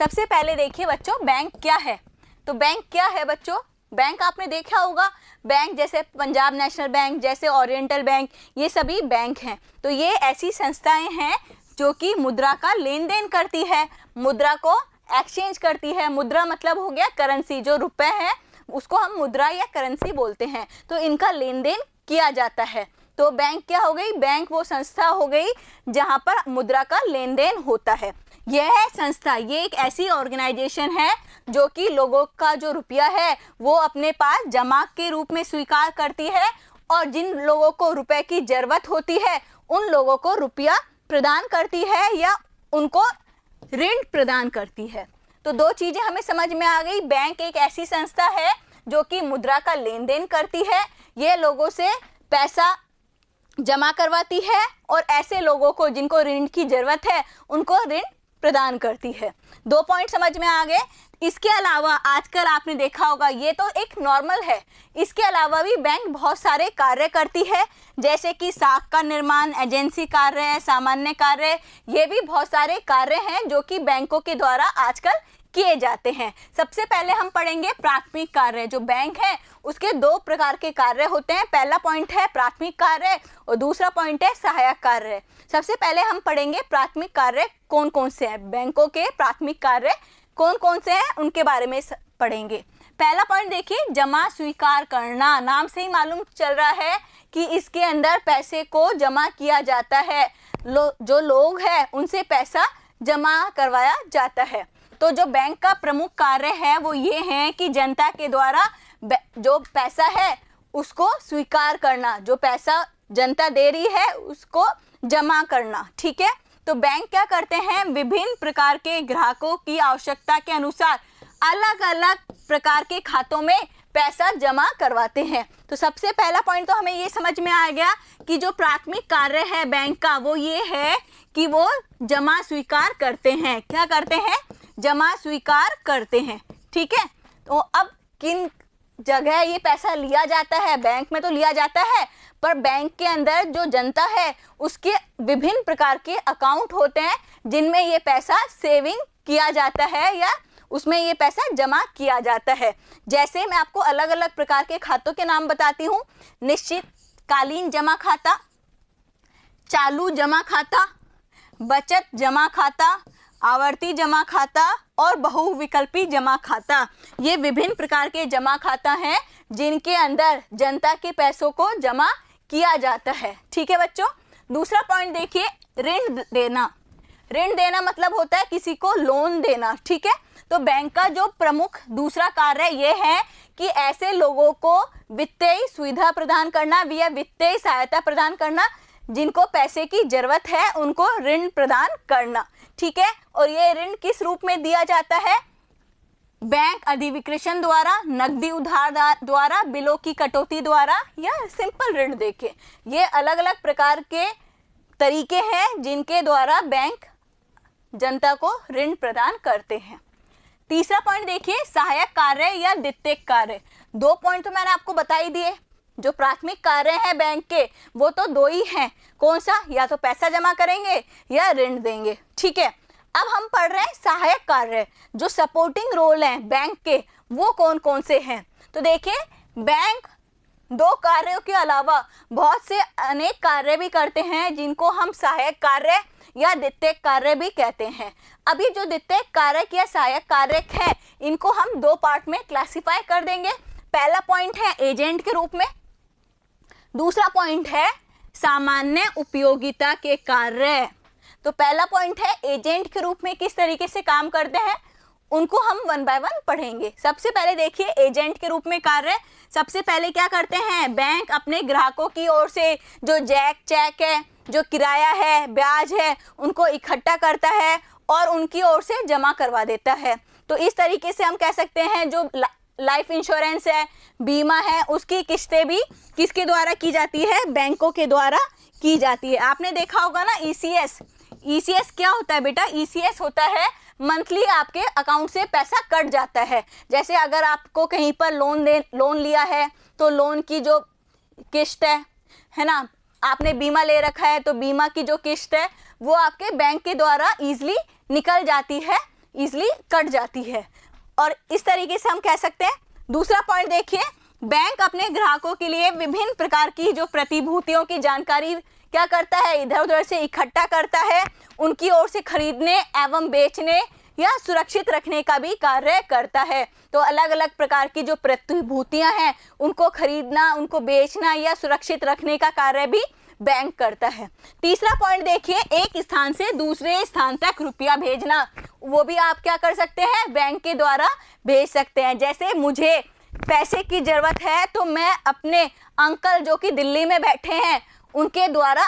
सबसे पहले देखिए बच्चों, बैंक क्या है। तो बैंक क्या है बच्चों, बैंक आपने देखा होगा, बैंक जैसे पंजाब नेशनल बैंक, जैसे ओरिएंटल बैंक, ये सभी बैंक हैं। तो ये ऐसी संस्थाएं हैं जो कि मुद्रा का लेन देन करती है, मुद्रा को एक्सचेंज करती है। मुद्रा मतलब हो गया करेंसी, जो रुपए है उसको हम मुद्रा या करेंसी बोलते हैं। तो इनका लेन देन किया जाता है। तो बैंक क्या हो गई, बैंक वो संस्था हो गई जहां पर मुद्रा का लेन देन होता है। यह संस्था, ये एक ऐसी ऑर्गेनाइजेशन है जो कि लोगों का जो रुपया है वो अपने पास जमा के रूप में स्वीकार करती है, और जिन लोगों को रुपए की जरूरत होती है उन लोगों को रुपया प्रदान करती है या उनको ऋण प्रदान करती है। तो दो चीजें हमें समझ में आ गई। बैंक एक ऐसी संस्था है जो कि मुद्रा का लेन देन करती है, ये लोगों से पैसा जमा करवाती है और ऐसे लोगों को जिनको ऋण की जरूरत है उनको ऋण प्रदान करती है। दो पॉइंट समझ में आ गए। इसके अलावा आजकल आपने देखा होगा, ये तो एक नॉर्मल है, इसके अलावा भी बैंक बहुत सारे कार्य करती है, जैसे कि साख का निर्माण, एजेंसी कार्य, सामान्य कार्य, ये भी बहुत सारे कार्य हैं जो कि बैंकों के द्वारा आजकल किए जाते हैं। सबसे पहले हम पढ़ेंगे प्राथमिक कार्य। जो बैंक है उसके दो प्रकार के कार्य होते हैं। पहला पॉइंट है प्राथमिक कार्य और दूसरा पॉइंट है सहायक कार्य। सबसे पहले हम पढ़ेंगे प्राथमिक कार्य कौन कौन से हैं, बैंकों के प्राथमिक कार्य कौन कौन से हैं उनके बारे में पढ़ेंगे। पहला पॉइंट देखिए, जमा स्वीकार करना। नाम से ही मालूम चल रहा है कि इसके अंदर पैसे को जमा किया जाता है, जो लोग हैं उनसे पैसा जमा करवाया जाता है। तो जो बैंक का प्रमुख कार्य है वो ये है कि जनता के द्वारा जो पैसा है उसको स्वीकार करना, जो पैसा जनता दे रही है उसको जमा करना। ठीक है, तो बैंक क्या करते हैं, विभिन्न प्रकार के ग्राहकों की आवश्यकता के अनुसार अलग अलग प्रकार के खातों में पैसा जमा करवाते हैं। तो सबसे पहला पॉइंट तो हमें ये समझ में आ गया कि जो प्राथमिक कार्य है बैंक का वो ये है कि वो जमा स्वीकार करते हैं। क्या करते हैं, जमा स्वीकार करते हैं। ठीक है, तो अब किन जगह ये पैसा लिया जाता है, बैंक में तो लिया जाता है, पर बैंक के अंदर जो जनता है उसके विभिन्न प्रकार के अकाउंट होते हैं जिनमें ये पैसा सेविंग किया जाता है या उसमें ये पैसा जमा किया जाता है। जैसे मैं आपको अलग अलग प्रकार के खातों के नाम बताती हूँ। निश्चित कालीन जमा खाता, चालू जमा खाता, बचत जमा खाता, आवर्ती जमा खाता और बहुविकल्पी जमा खाता। ये विभिन्न प्रकार के जमा खाता हैं जिनके अंदर जनता के पैसों को जमा किया जाता है। ठीक है बच्चों, दूसरा पॉइंट देखिए, ऋण देना। ऋण देना मतलब होता है किसी को लोन देना। ठीक है, तो बैंक का जो प्रमुख दूसरा कार्य ये है कि ऐसे लोगों को वित्तीय सुविधा प्रदान करना या वित्तीय सहायता प्रदान करना जिनको पैसे की जरूरत है उनको ऋण प्रदान करना। ठीक है, और ये ऋण किस रूप में दिया जाता है, बैंक अधिविक्रयण द्वारा, नकदी उधार द्वारा, बिलों की कटौती द्वारा या सिंपल ऋण देके। ये अलग अलग प्रकार के तरीके हैं जिनके द्वारा बैंक जनता को ऋण प्रदान करते हैं। तीसरा पॉइंट देखिए, सहायक कार्य या द्वितीयक कार्य। दो पॉइंट तो मैंने आपको बता ही दिए। जो प्राथमिक कार्य है बैंक के वो तो दो ही हैं, कौन सा, या तो पैसा जमा करेंगे या ऋण देंगे। ठीक है, अब हम पढ़ रहे हैं सहायक कार्य, जो सपोर्टिंग रोल हैं बैंक के वो कौन कौन से हैं। तो देखिए, बैंक दो कार्यों के अलावा बहुत से अनेक कार्य भी करते हैं जिनको हम सहायक कार्य या द्वितीयक कार्य भी कहते हैं। अभी जो द्वितीयक कारक या सहायक कारक है इनको हम दो पार्ट में क्लासिफाई कर देंगे। पहला पॉइंट है एजेंट के रूप में, दूसरा पॉइंट है सामान्य उपयोगिता के कार्य। तो पहला पॉइंट है एजेंट के रूप में किस तरीके से काम करते हैं उनको हम वन बाय वन पढ़ेंगे। सबसे पहले देखिए एजेंट के रूप में कार्य। सबसे पहले क्या करते हैं, बैंक अपने ग्राहकों की ओर से जो चेक है, जो किराया है, ब्याज है, उनको इकट्ठा करता है और उनकी ओर से जमा करवा देता है। तो इस तरीके से हम कह सकते हैं जो लाइफ इंश्योरेंस है, बीमा है, उसकी किस्तें भी किसके द्वारा की जाती है, बैंकों के द्वारा की जाती है। आपने देखा होगा ना ईसीएस। ईसीएस क्या होता है बेटा, ईसीएस होता है मंथली आपके अकाउंट से पैसा कट जाता है। जैसे अगर आपको कहीं पर लोन लिया है तो लोन की जो किस्त है ना, आपने बीमा ले रखा है तो बीमा की जो किस्त है वो आपके बैंक के द्वारा इजीली निकल जाती है इजिली कट जाती है। और इस तरीके से हम कह सकते हैं। दूसरा पॉइंट देखिए, बैंक अपने ग्राहकों के लिए विभिन्न प्रकार की जो प्रतिभूतियों की जानकारी क्या करता है, इधर उधर से इकट्ठा करता है, उनकी ओर से खरीदने एवं बेचने या सुरक्षित रखने का भी कार्य करता है। तो अलग अलग प्रकार की जो प्रतिभूतियां हैं उनको खरीदना, उनको बेचना या सुरक्षित रखने का कार्य भी बैंक करता है। तीसरा पॉइंट देखिए, एक स्थान से दूसरे स्थान तक रुपया भेजना, वो भी आप क्या कर सकते हैं, बैंक के द्वारा भेज सकते हैं। जैसे मुझे पैसे की ज़रूरत है तो मैं अपने अंकल जो कि दिल्ली में बैठे हैं उनके द्वारा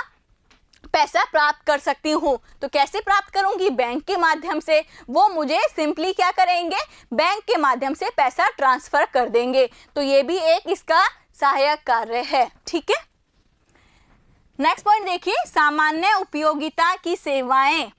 पैसा प्राप्त कर सकती हूँ। तो कैसे प्राप्त करूँगी, बैंक के माध्यम से। वो मुझे सिंपली क्या करेंगे, बैंक के माध्यम से पैसा ट्रांसफ़र कर देंगे। तो ये भी एक इसका सहायक कार्य है। ठीक है, नेक्स्ट पॉइंट देखिए, सामान्य उपयोगिता की सेवाएं।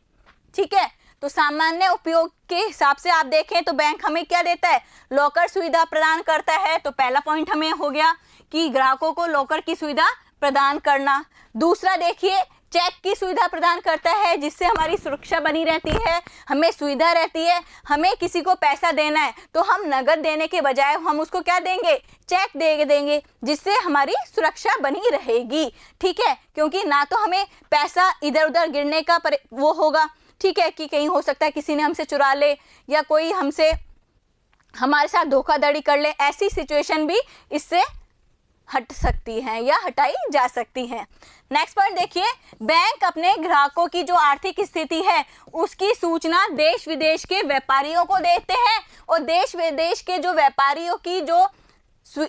ठीक है, तो सामान्य उपयोग के हिसाब से आप देखें तो बैंक हमें क्या देता है, लॉकर सुविधा प्रदान करता है। तो पहला पॉइंट हमें हो गया कि ग्राहकों को लॉकर की सुविधा प्रदान करना। दूसरा देखिए, चेक की सुविधा प्रदान करता है जिससे हमारी सुरक्षा बनी रहती है, हमें सुविधा रहती है। हमें किसी को पैसा देना है तो हम नगद देने के बजाय हम उसको क्या देंगे, चेक दे देंगे, जिससे हमारी सुरक्षा बनी रहेगी। ठीक है, क्योंकि ना तो हमें पैसा इधर उधर गिरने का वो होगा, ठीक है, कि कहीं हो सकता है किसी ने हमसे चुरा ले या कोई हमसे हमारे साथ धोखाधड़ी कर ले, ऐसी सिचुएशन भी इससे हट सकती हैं या हटाई जा सकती हैं। नेक्स्ट पॉइंट देखिए, बैंक अपने ग्राहकों की जो आर्थिक स्थिति है उसकी सूचना देश विदेश के व्यापारियों को देते हैं और देश विदेश के जो व्यापारियों की जो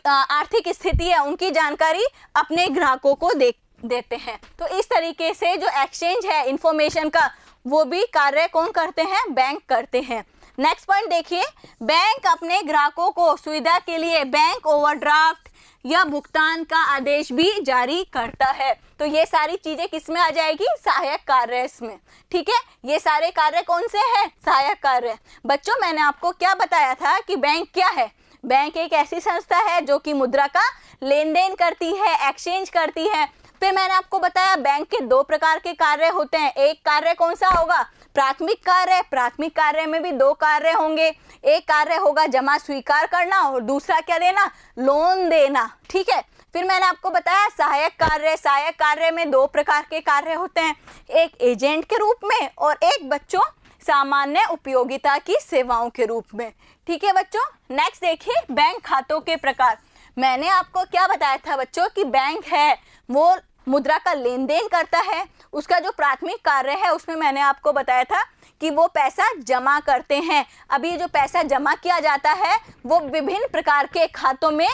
आर्थिक स्थिति है उनकी जानकारी अपने ग्राहकों को देते हैं। तो इस तरीके से जो एक्सचेंज है इंफॉर्मेशन का वो भी कार्य कौन करते हैं, बैंक करते हैं। नेक्स्ट पॉइंट देखिए, बैंक अपने ग्राहकों को सुविधा के लिए बैंक ओवरड्राफ्ट या भुगतान का आदेश भी जारी करता है। तो ये सारी चीजें किस में आ जाएगी, सहायक कार्य इसमें। ठीक है, ये सारे कार्य कौन से हैं, सहायक कार्य। बच्चों मैंने आपको क्या बताया था कि बैंक क्या है, बैंक एक ऐसी संस्था है जो कि मुद्रा का लेन देन करती है, एक्सचेंज करती है। फिर मैंने आपको बताया बैंक के दो प्रकार के कार्य होते हैं। एक कार्य कौन सा होगा, प्राथमिक कार्य। प्राथमिक कार्य में भी दो कार्य होंगे, एक कार्य होगा जमा स्वीकार करना और दूसरा क्या देना, लोन देना। ठीक है, फिर मैंने आपको बताया सहायक कार्य। सहायक कार्य में दो प्रकार के कार्य होते हैं, एक एजेंट के रूप में और एक बच्चों सामान्य उपयोगिता की सेवाओं के रूप में। ठीक है बच्चों, नेक्स्ट देखिए, बैंक खातों के प्रकार। मैंने आपको क्या बताया था बच्चों कि बैंक है वो मुद्रा का लेन देन करता है। उसका जो प्राथमिक कार्य है उसमें मैंने आपको बताया था कि वो पैसा जमा करते हैं। अभी जो पैसा जमा किया जाता है वो विभिन्न प्रकार के खातों में